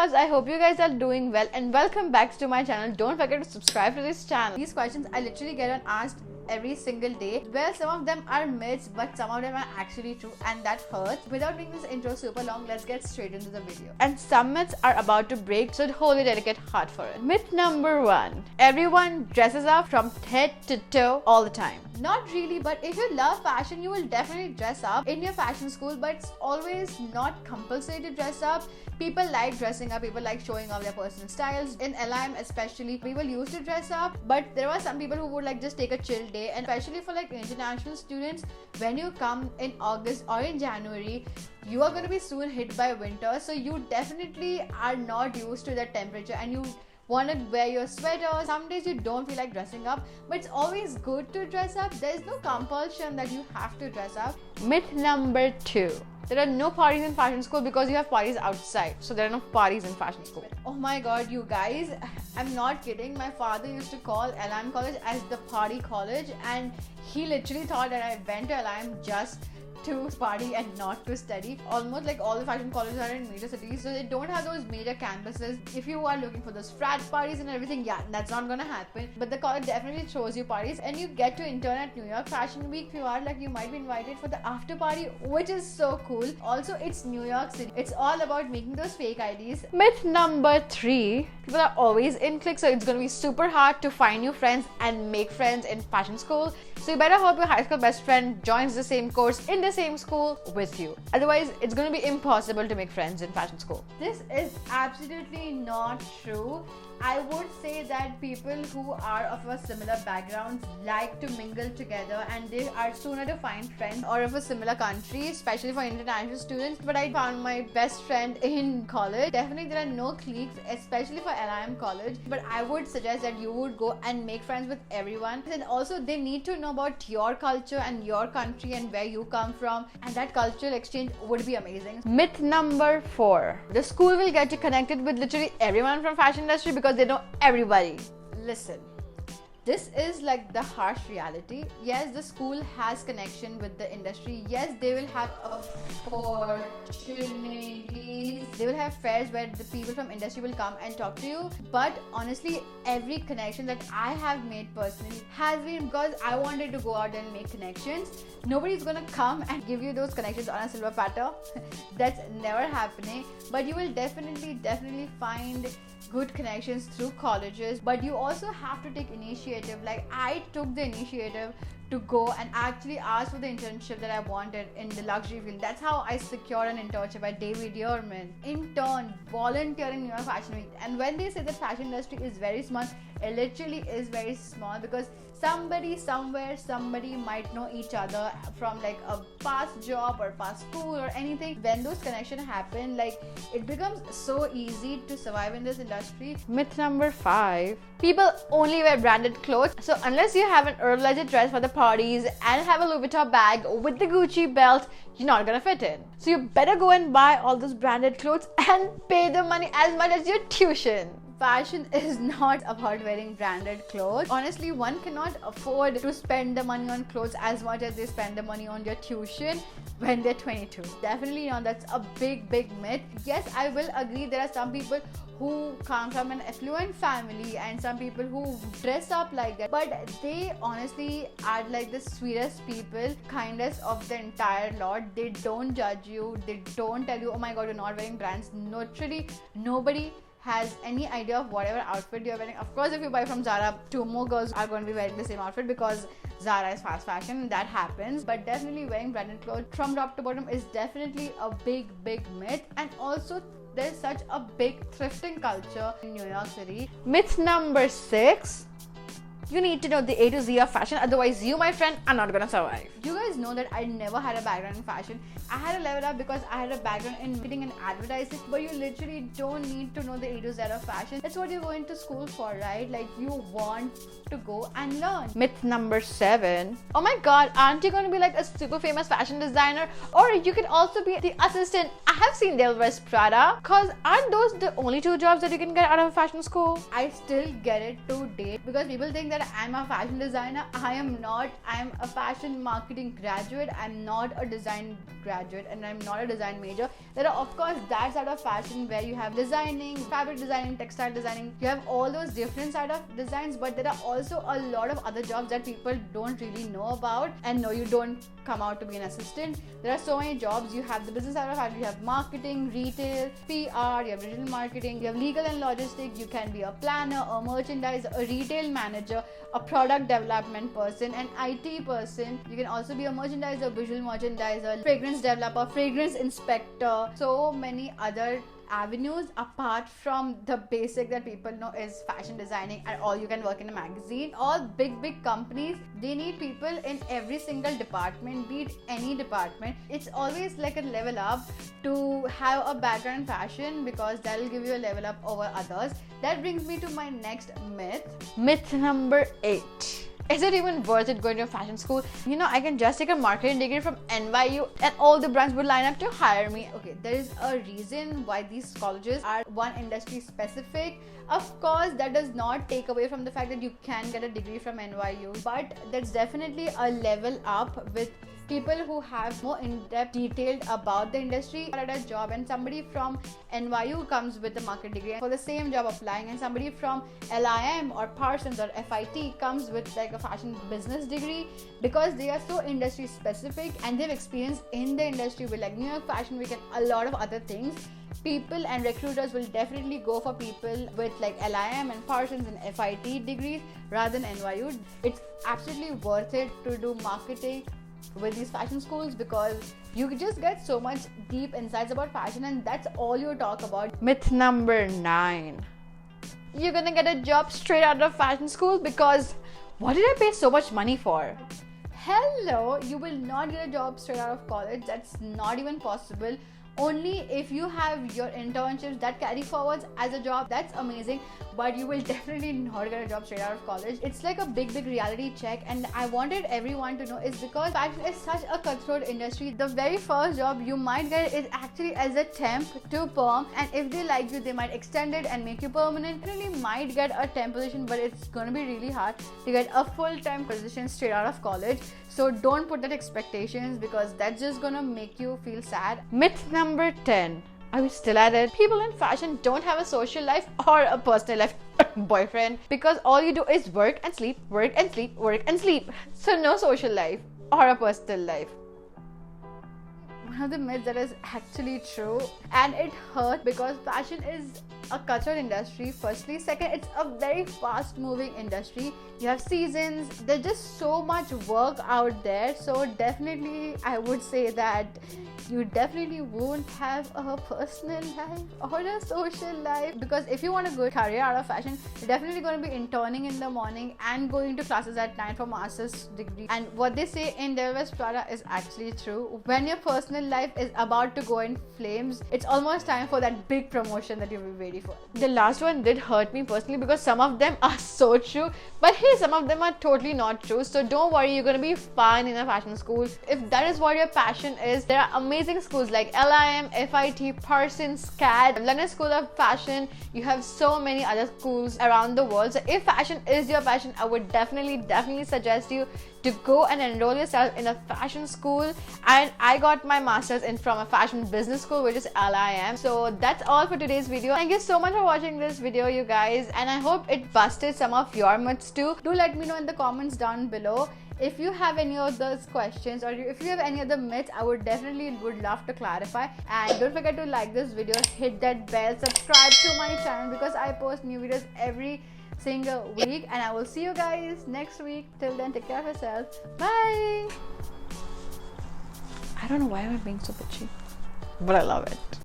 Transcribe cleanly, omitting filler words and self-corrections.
loves, I hope you guys are doing well and welcome back to my channel. Don't forget to subscribe to this channel. These questions I literally get asked every single day. Well, some of them are myths, but some of them are actually true, and that hurts. Without making this intro super long, let's get straight into the video. And some myths are about to break, so hold your delicate heart for it. Myth number 1. Everyone dresses up from head to toe all the time. Not really, but if you love fashion, you will definitely dress up in your fashion school, but it's always not compulsory to dress up. People like dressing up, people like showing off their personal styles. In LIM especially, people used to dress up, but there were some people who would like just take a chill day. And especially for like international students, when you come in August or in January, you are going to be soon hit by winter, so you definitely are not used to that temperature and you want to wear your sweater. Some days you don't feel like dressing up, but it's always good to dress up. There is no compulsion that you have to dress up. Myth number 2. There are no parties in fashion school because you have parties outside. So there are no parties in fashion school. Oh my god, you guys, I'm not kidding. My father used to call LIM college as the party college, and he literally thought that I went to LIM just to party and not to study. Almost like all the fashion colleges are in major cities, so they don't have those major campuses. If you are looking for those frat parties and everything, yeah, that's not gonna happen. But the college definitely throws you parties, and you get to intern at New York Fashion Week. If you are like, you might be invited for the after party, which is so cool. Also, it's New York City. It's all about making those fake IDs. Myth number 3. People are always in cliques, so it's gonna be super hard to find new friends and make friends in fashion school. So you better hope your high school best friend joins the same course in the same school with you. Otherwise, it's going to be impossible to make friends in fashion school. This is absolutely not true. I would say that people who are of a similar background like to mingle together, and they are sooner to find friends or of a similar country, especially for international students. But I found my best friend in college. Definitely there are no cliques, especially for LIM college, but I would suggest that you would go and make friends with everyone. And also they need to know about your culture and your country and where you come from, and that cultural exchange would be amazing. Myth number 4. The school will get you connected with literally everyone from fashion industry because they know everybody. Listen, this is like the harsh reality. Yes, the school has connection with the industry. Yes, they will have opportunities. They will have fairs where the people from industry will come and talk to you. But honestly, every connection that I have made personally has been because I wanted to go out and make connections. Nobody's gonna come and give you those connections on a silver platter. That's never happening. But you will definitely find good connections through colleges. But you also have to take initiative. Like I took the initiative to go and actually ask for the internship that I wanted in the luxury field. That's how I secured an internship at David Yurman. Intern, volunteering New York Fashion Week. And when they say the fashion industry is very small, it literally is very small because somebody somewhere, somebody might know each other from like a past job or past school or anything. When those connections happen, like it becomes so easy to survive in this industry. Myth number 5. People only wear branded clothes. So unless you have an legit dress for the parties and have a Louis Vuitton bag with the Gucci belt, you're not gonna fit in. So you better go and buy all those branded clothes and pay the money as much as your tuition. Fashion is not about wearing branded clothes. Honestly, one cannot afford to spend the money on clothes as much as they spend the money on their tuition when they're 22. Definitely not. That's a big myth. Yes, I will agree there are some people who come from an affluent family and some people who dress up like that, but they honestly are like the sweetest people, kindest of the entire lot. They don't judge you. They don't tell you, oh my god, you're not wearing brands. Literally nobody has any idea of whatever outfit you're wearing. Of course, if you buy from Zara, 2 more girls are going to be wearing the same outfit because Zara is fast fashion and that happens. But definitely wearing branded clothes from top to bottom is definitely a big myth. And also there's such a big thrifting culture in New York City. Myth number 6. You need to know the A to Z of fashion, otherwise you, my friend, are not gonna survive. You guys know that I never had a background in fashion. I had a level up because I had a background in marketing and advertising, but you literally don't need to know the A to Z of fashion. That's what you're going to school for, right? Like you want to go and learn. Myth number 7. Oh my god, aren't you going to be like a super famous fashion designer? Or you could also be the assistant. I have seen they'll wear Prada. Cause aren't those the only 2 jobs that you can get out of a fashion school? I still get it to date because people think that I'm a fashion designer. I am not. I'm a fashion marketing graduate. I'm not a design graduate, and I'm not a design major. There are of course that side of fashion where you have designing, fabric designing, textile designing. You have all those different side of designs, but there are also a lot of other jobs that people don't really know about. And no, you don't come out to be an assistant. There are so many jobs. You have the business side of fashion. You have marketing, retail, PR. You have digital marketing. You have legal and logistics. You can be a planner, a merchandiser, a retail manager, a product development person, an IT person. You can also be a merchandiser, visual merchandiser, fragrance developer, fragrance inspector. So many other avenues apart from the basic that people know is fashion designing, and all you can work in a magazine. All big companies, they need people in every single department, be it any department. It's always like a level up to have a background in fashion, because that will give you a level up over others. That brings me to my next myth number 8. Is it even worth it going to a fashion school? You know, I can just take a marketing degree from NYU and all the brands would line up to hire me. Okay, there is a reason why these colleges are one industry specific. Of course, that does not take away from the fact that you can get a degree from NYU, but that's definitely a level up with people who have more in-depth detailed about the industry at a job. And somebody from NYU comes with a market degree for the same job applying, and somebody from LIM or Parsons or FIT comes with like a fashion business degree, because they are so industry specific and they've experience in the industry with like New York Fashion Week and a lot of other things. People and recruiters will definitely go for people with like LIM and Parsons and FIT degrees rather than NYU. It's absolutely worth it to do marketing with these fashion schools, because you just get so much deep insights about fashion, and that's all you talk about. Myth number 9. You're gonna get a job straight out of fashion school, because what did I pay so much money for? Hello, you will not get a job straight out of college. That's not even possible. Only if you have your internships that carry forwards as a job. That's amazing, but you will definitely not get a job straight out of college. It's like a big reality check, and I wanted everyone to know is because fashion is such a cutthroat industry. The very first job you might get is actually as a temp to perm, and if they like you, they might extend it and make you permanent. You really might get a temp position, but it's gonna be really hard to get a full-time position straight out of college. So don't put that expectations, because that's just gonna make you feel sad. Myth number 10. Are we still at it? People in fashion don't have a social life or a personal life boyfriend, because all you do is work and sleep, work and sleep, work and sleep. So no social life or a personal life. One of the myths that is actually true, and it hurts, because fashion is a cutthroat industry firstly. Second, it's a very fast moving industry. You have seasons, there's just so much work out there. So definitely I would say that you definitely won't have a personal life or a social life, because if you want a good career out of fashion, you're definitely going to be interning in the morning and going to classes at night for master's degree. And what they say in Devil Wears Prada is actually true. When your personal life is about to go in flames, it's almost time for that big promotion that you've been waiting for. The last one did hurt me personally, because some of them are so true, but hey, some of them are totally not true. So don't worry, you're gonna be fine in a fashion school. If that is what your passion is, there are amazing schools like LIM, FIT, Parsons, CAD, London School of Fashion. You have so many other schools around the world. So if fashion is your passion, I would definitely suggest you to go and enroll yourself in a fashion school. And I got my master's from a fashion business school, which is LIM. So that's all for today's video. Thank you so much for watching this video, you guys, and I hope it busted some of your myths too. Do let me know in the comments down below if you have any of those questions, or if you have any other myths. I would love to clarify. And don't forget to like this video, hit that bell, subscribe to my channel, because I post new videos every single week, and I will see you guys next week. Till then, take care of yourself. Bye. I don't know why I'm being so bitchy, but I love it.